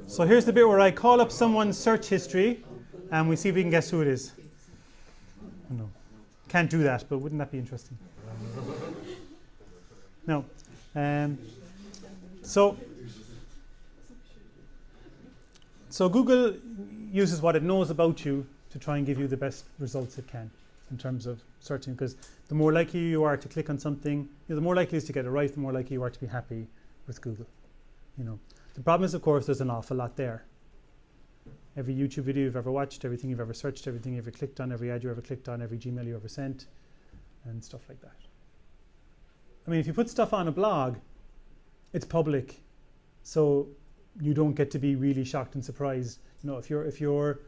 So here's the bit where I call up someone's search history and we see if we can guess who it is. No, can't do that, but wouldn't that be interesting? No. So Google uses what it knows about you to try and give you the best results it can in terms of searching, because the more likely you are to click on something, the more likely it is to get it right, the more likely you are to be happy with Google. The problem is, of course, there's an awful lot there. Every YouTube video you've ever watched, everything you've ever searched, everything you've ever clicked on, every ad you ever clicked on, every Gmail you ever sent, and stuff like that. I mean, if you put stuff on a blog, it's public, so you don't get to be really shocked and surprised. If you're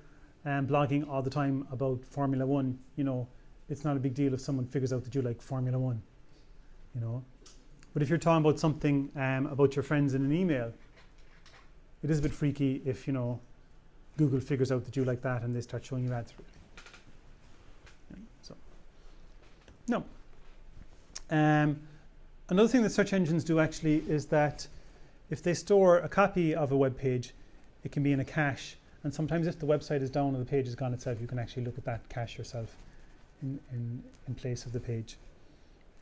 blogging all the time about Formula 1, it's not a big deal if someone figures out that you like Formula 1, But if you're talking about something about your friends in an email, it is a bit freaky if, Google figures out that you like that and they start showing you ads for it. So, no. Another thing that search engines do actually is that if they store a copy of a web page, it can be in a cache. And sometimes if the website is down or the page is gone itself, you can actually look at that cache yourself in place of the page.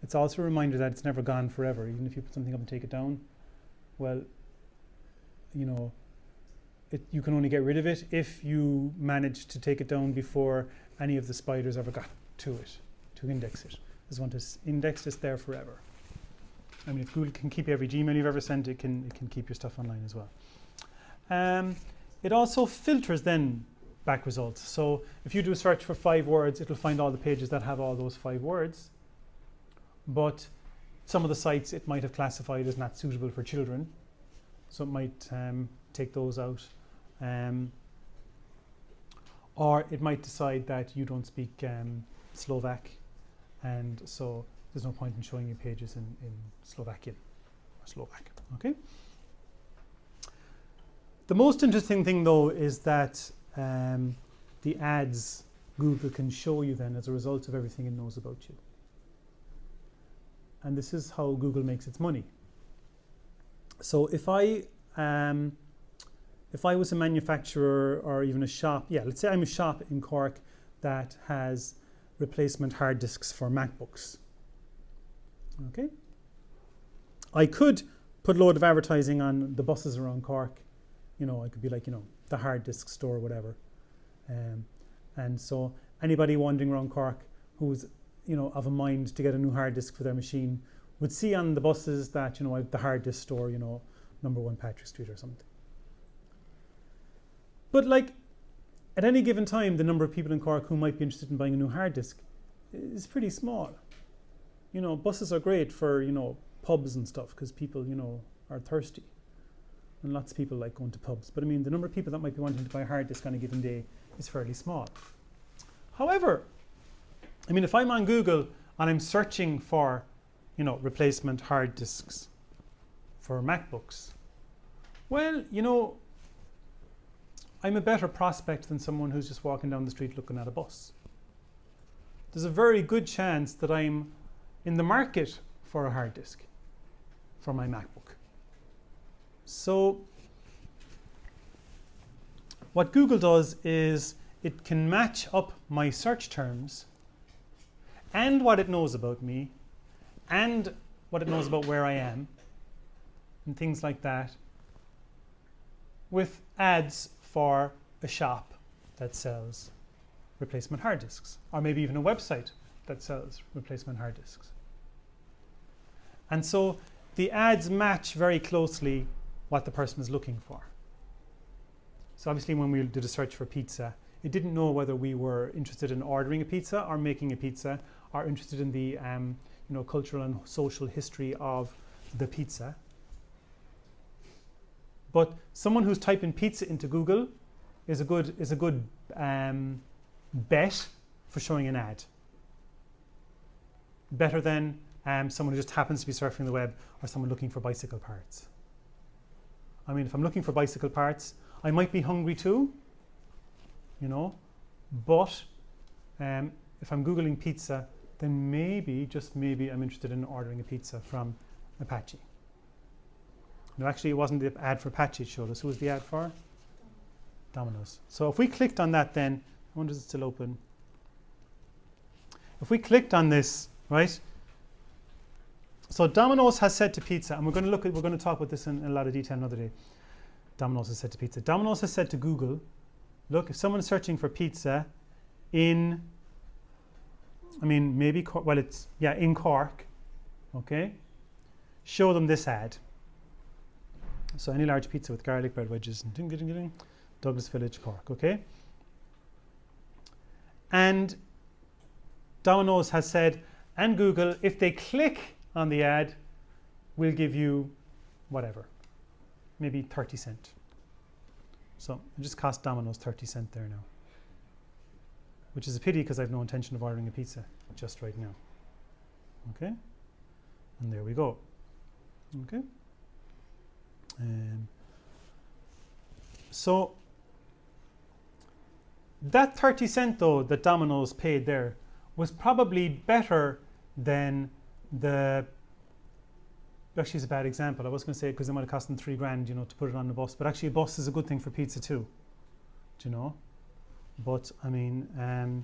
It's also a reminder that it's never gone forever. Even if you put something up and take it down, well, you can only get rid of it if you manage to take it down before any of the spiders ever got to it, to index it. There's one to index this there forever. I mean, if Google can keep every Gmail you've ever sent, it can keep your stuff online as well. It also filters then back results. So if you do a search for 5 words, it'll find all the pages that have all those 5 words. But some of the sites it might have classified as not suitable for children. So it might take those out. Or it might decide that you don't speak Slovak, and so there's no point in showing you pages in Slovakian or Slovak. Okay. The most interesting thing, though, is that the ads Google can show you then as a result of everything it knows about you. And this is how Google makes its money. So if I was a manufacturer or even a shop, let's say I'm a shop in Cork that has replacement hard disks for MacBooks. Okay. I could put a load of advertising on the buses around Cork. I could be like, the hard disk store or whatever. And so anybody wandering around Cork who's, of a mind to get a new hard disk for their machine would see on the buses that, I have the hard disk store, number 1 Patrick Street or something. But at any given time, the number of people in Cork who might be interested in buying a new hard disk is pretty small. Buses are great for, pubs and stuff because people, are thirsty. And lots of people like going to pubs. But I mean, the number of people that might be wanting to buy a hard disk on a given day is fairly small. However, I mean, if I'm on Google and I'm searching for, replacement hard disks for MacBooks, well, I'm a better prospect than someone who's just walking down the street looking at a bus. There's a very good chance that I'm in the market for a hard disk for my MacBook. So what Google does is it can match up my search terms and what it knows about me and what it knows about where I am and things like that with ads for a shop that sells replacement hard disks, or maybe even a website that sells replacement hard disks. And so the ads match very closely what the person is looking for. So obviously when we did a search for pizza, it didn't know whether we were interested in ordering a pizza or making a pizza, or interested in the cultural and social history of the pizza. But someone who's typing pizza into Google is a good bet for showing an ad. Better than someone who just happens to be surfing the web, or someone looking for bicycle parts. I mean, if I'm looking for bicycle parts, I might be hungry too, but if I'm Googling pizza, then maybe, just maybe, I'm interested in ordering a pizza from Apache. No, actually, it wasn't the ad for Apache it showed us. Who was the ad for? Domino's. So if we clicked on that then, I wonder if it's still open. If we clicked on this, right? So Domino's has said to pizza, and we're going to talk about this in a lot of detail another day. Domino's has said to pizza. Domino's has said to Google, look, if someone's searching for pizza in, maybe, well, it's, yeah, in Cork, okay? Show them this ad. So any large pizza with garlic bread wedges, Douglas Village, Cork, okay? And Domino's has said, and Google, if they click on the ad, we'll give you whatever, maybe 30 cents. So it just cost Domino's 30 cents there now, which is a pity because I have no intention of ordering a pizza just right now. Okay? And there we go. Okay? So that 30 cents though that Domino's paid there was probably better than the, actually it's a bad example. I was going to say because it might have cost them $3,000, to put it on the bus, but actually a bus is a good thing for pizza too, do you know? But I mean, I'm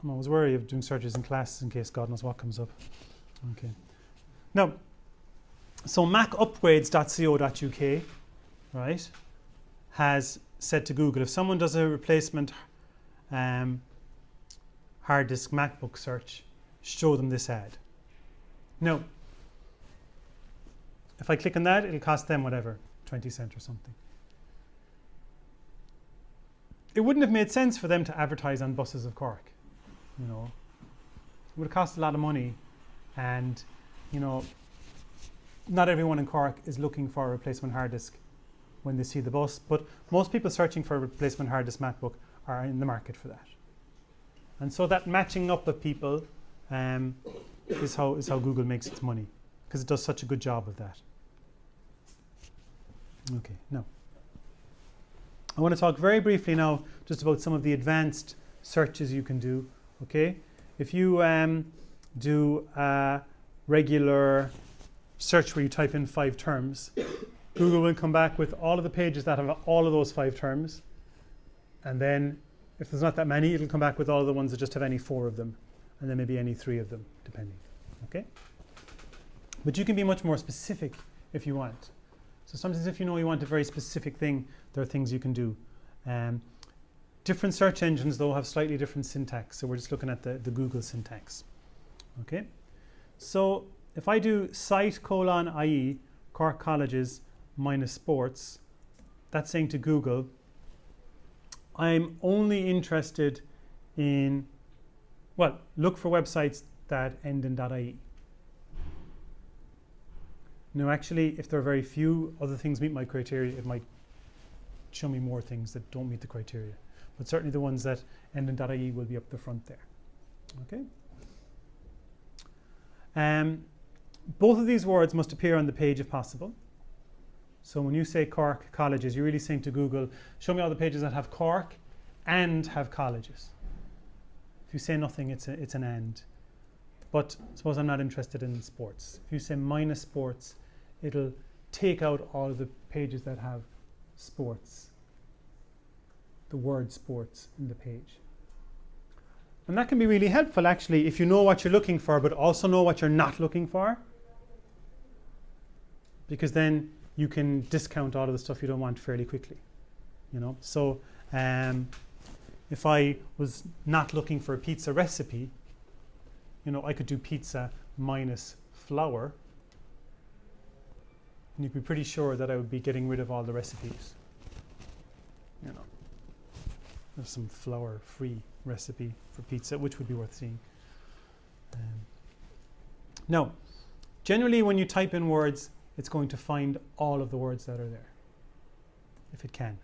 always wary of doing searches in classes in case God knows what comes up. Okay. Now, so macupgrades.co.uk, right, has said to Google, if someone does a replacement hard disk MacBook search, show them this ad. Now, if I click on that, it'll cost them whatever, 20 cents or something. It wouldn't have made sense for them to advertise on buses of Cork. It would have cost a lot of money, and not everyone in Cork is looking for a replacement hard disk when they see the bus, but most people searching for a replacement hard disk MacBook are in the market for that. And so that matching up of people is how Google makes its money, because it does such a good job of that. Okay, now I want to talk very briefly now just about some of the advanced searches you can do. Okay, if you do a regular search where you type in 5 terms, Google will come back with all of the pages that have all of those 5 terms, and then if there's not that many, it'll come back with all of the ones that just have any 4 of them, and then maybe any 3 of them, depending. Okay, but you can be much more specific if you want. So sometimes if you want a very specific thing, there are things you can do. Different search engines, though, have slightly different syntax. So we're just looking at the Google syntax. Okay. So if I do site:/IE Cork Colleges minus sports, that's saying to Google, I'm only interested in, well, look for websites that end in .ie. Now, actually, if there are very few other things meet my criteria, it might show me more things that don't meet the criteria. But certainly the ones that end in .ie will be up the front there. Okay. Both of these words must appear on the page if possible. So when you say Cork Colleges, you're really saying to Google, show me all the pages that have Cork and have colleges. If you say nothing, it's an and. But suppose I'm not interested in sports. If you say minus sports, it'll take out all of the pages that have sports, the word sports in the page. And that can be really helpful, actually, if you know what you're looking for, but also know what you're not looking for. Because then you can discount all of the stuff you don't want fairly quickly. So if I was not looking for a pizza recipe, I could do pizza minus flour, and you'd be pretty sure that I would be getting rid of all the recipes. There's some flour-free recipe for pizza, which would be worth seeing. Now, generally when you type in words, it's going to find all of the words that are there, if it can.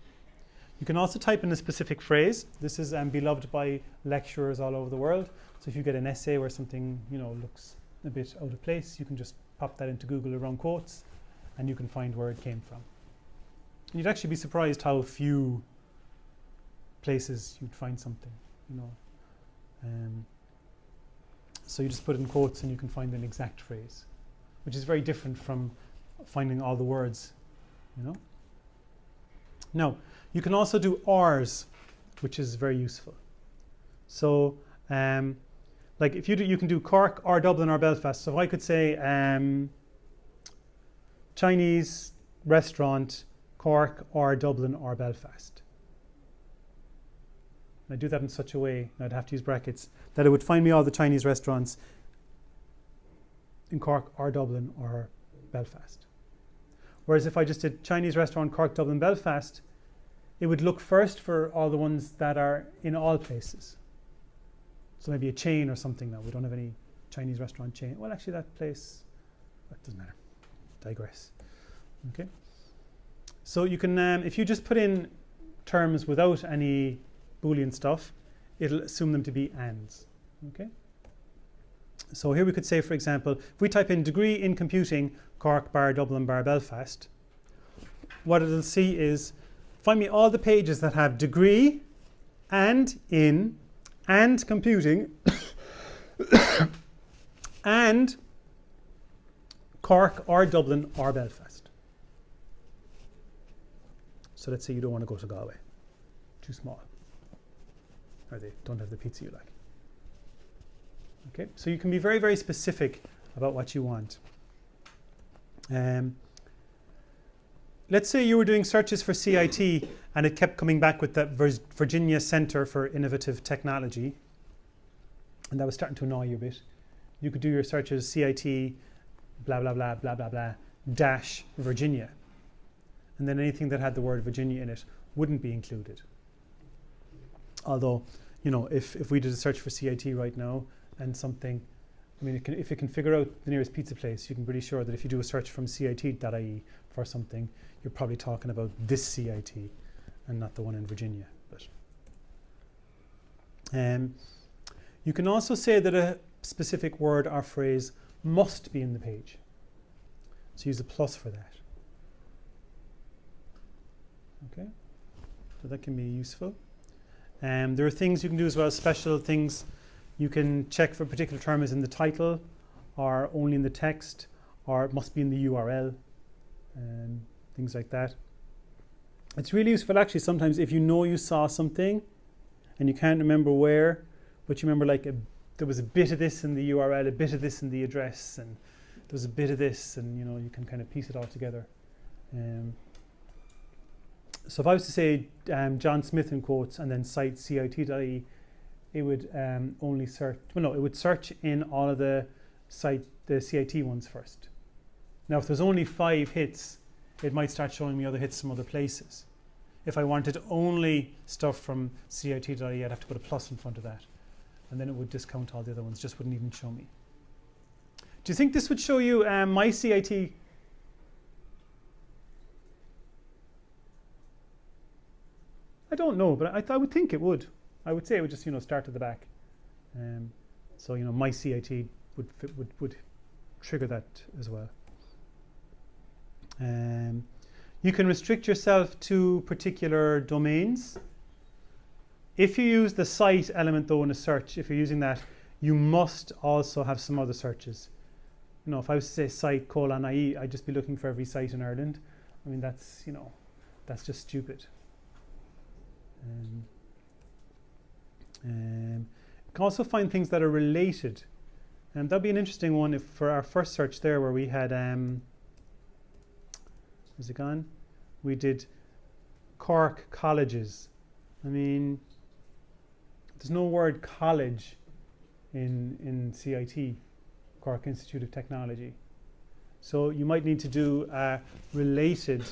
You can also type in a specific phrase. This is beloved by lecturers all over the world. So if you get an essay where something looks a bit out of place, you can just pop that into Google around quotes, and you can find where it came from. And you'd actually be surprised how few places you'd find something. So you just put it in quotes and you can find an exact phrase, which is very different from finding all the words, you know. Now, you can also do R's, which is very useful. So, like if you do, you can do Cork or Dublin or Belfast. So if I could say Chinese restaurant, Cork or Dublin or Belfast. And I do that in such a way, and I'd have to use brackets, that it would find me all the Chinese restaurants in Cork or Dublin or Belfast. Whereas if I just did Chinese restaurant, Cork, Dublin, Belfast, it would look first for all the ones that are in all places. So maybe a chain or something now. We don't have any Chinese restaurant chain. Well, actually that place, that doesn't matter. Digress. Okay. So you can, if you just put in terms without any Boolean stuff, it'll assume them to be ands. Okay. So here we could say, for example, if we type in degree in computing, Cork bar Dublin bar Belfast, what it'll see is, find me all the pages that have degree and in and computing and Cork or Dublin or Belfast. So let's say you don't want to go to Galway. Too small. Or they don't have the pizza you like. Okay, so you can be very, very specific about what you want. Let's say you were doing searches for CIT and it kept coming back with that Virginia Center for Innovative Technology, and that was starting to annoy you a bit. You could do your searches CIT blah blah blah blah blah blah dash Virginia, and then anything that had the word Virginia in it wouldn't be included. Although, you know, if we did a search for CIT right now and something, I mean, if it can figure out the nearest pizza place, you can be pretty sure that if you do a search from CIT.ie for something, you're probably talking about this CIT and not the one in Virginia. But you can also say that a specific word or phrase must be in the page. So use a plus for that. Okay, so that can be useful. There are things you can do as well, special things. You can check for a particular term is in the title or only in the text, or it must be in the URL, and things like that. It's really useful actually sometimes if you know you saw something and you can't remember where, but you remember like there was a bit of this in the URL, a bit of this in the address, and there was a bit of this, and you know, you can kind of piece it all together. So if I was to say John Smith in quotes and then cite CIT.ie, it would only search, well no, it would search in all of the CIT ones first. Now if there's only 5 hits, it might start showing me other hits from other places. If I wanted only stuff from CIT.ie, I'd have to put a plus in front of that. And then it would discount all the other ones, just wouldn't even show me. Do you think this would show you my CIT? I don't know, but I would think it would. I would say it would just, you know, start at the back. So, you know, my CIT would trigger that as well. You can restrict yourself to particular domains. If you use the site element though in a search, if you're using that, you must also have some other searches. You know, if I was to say site :IE, I'd just be looking for every site in Ireland. I mean, that's, you know, that's just stupid. You can also find things that are related, and that'd be an interesting one if for our first search there where we had where's it gone? We did Cork colleges. I mean, there's no word college in CIT, Cork Institute of Technology. So you might need to do a related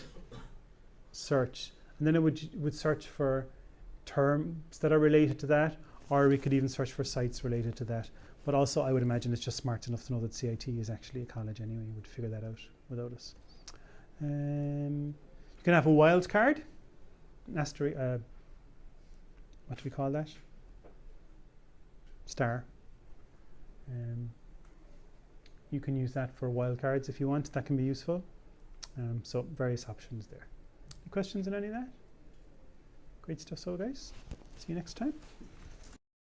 search, and then it would search for terms that are related to that, or we could even search for sites related to that. But also I would imagine it's just smart enough to know that CIT is actually a college anyway. You would figure that out without us. You can have a wildcard, an asterisk, what do we call that? Star. You can use that for wildcards if you want. That can be useful. So various options there. Any questions on any of that? Great stuff, so guys. See you next time.